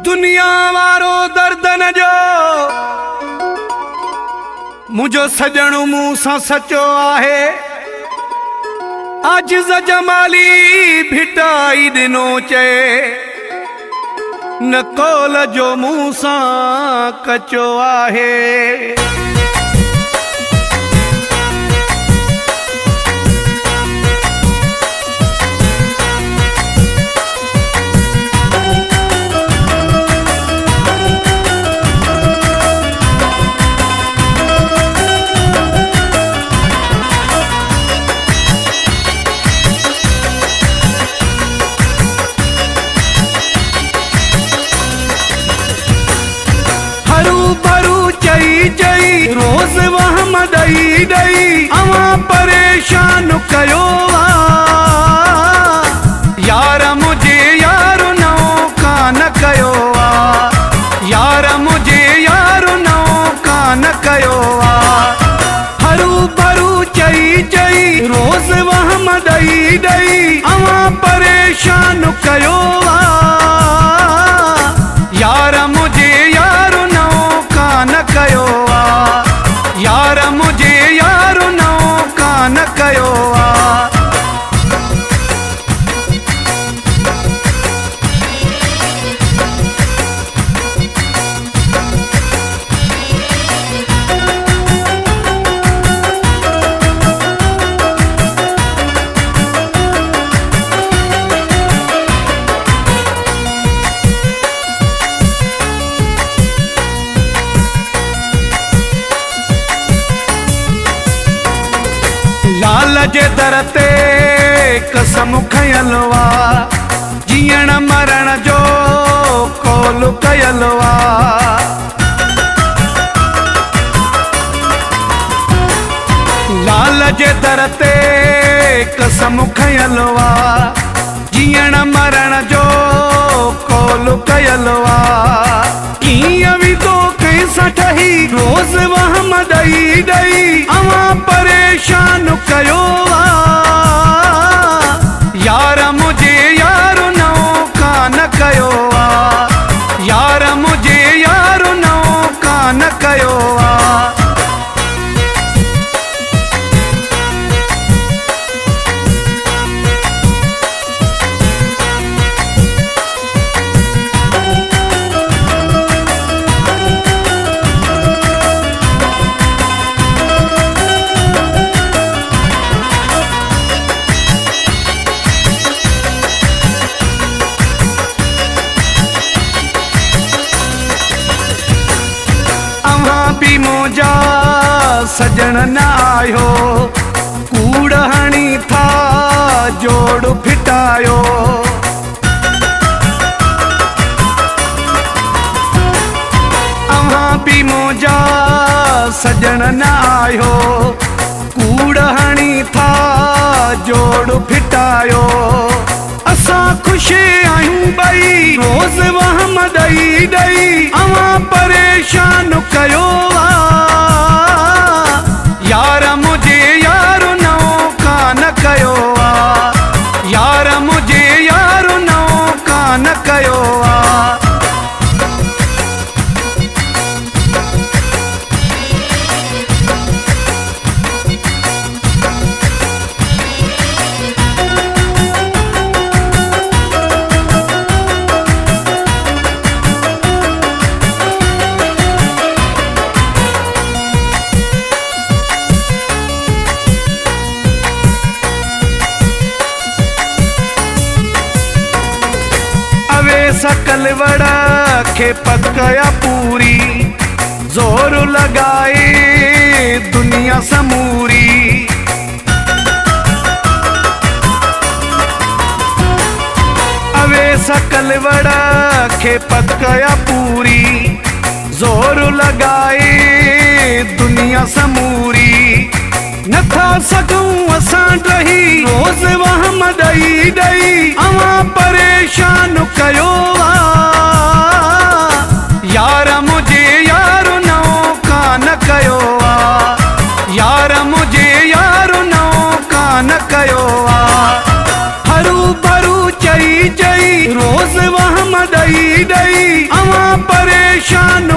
दुनिया वारो दर्दन जो मुझो सजणो मूं सां सचो आहे। आजिज़ जमाली भिटाई दिनो चए न कौल जो मूं सां कचो आहे। चई रोज वहम दई दई अवा परेशान कयो यार मुझे यार नौ कान कयो यार मुझे यार नौ कान कयो हरू भरू चई चई रोज वहम दई दई अवा परेशान कयो यार मुझे यार नौ कान कयो यार मुझे यार नौ कान कयो लाल जे दर ते कसम खयल वा जीअण मरण जो कौल कयल वा। लाल जे दर ते कसम खयल वा जीअण मरण जो कौल कयल वा। कीअं विदो कंहिंसां ठही रोज़ वहम दई दई अवा परेशान कयो यार मुझे यार नौ कान कयो यार मुझे यार नौ कान कयो भी मोजा सजन न आयो कूड़ हणी था जोड़ फिटायो। अवां भी मोजा सजन न आयो कूड़ हणी था जोड़ फिटायो। असां खुश आहियूं बई रोज़ वहम दई दई अवां परेशान कयो यार मुझे यार नौ कान कयो यार मुझे यार नौ कान कयो सकल वड़ा के पकया पूरी जोर लगाए दुनिया समूरी। अवे सकल वड़ा के पकया पूरी जोर लगाए दुनिया समूरी। नथा सघूं असां रही रोज़ वहम दई दई अवा परेशान कयो यार मुझे यार नौ कान कयो यार मुझे यार नौ कान कयो हरू भरू चई चई रोज़ वहम दई दई शान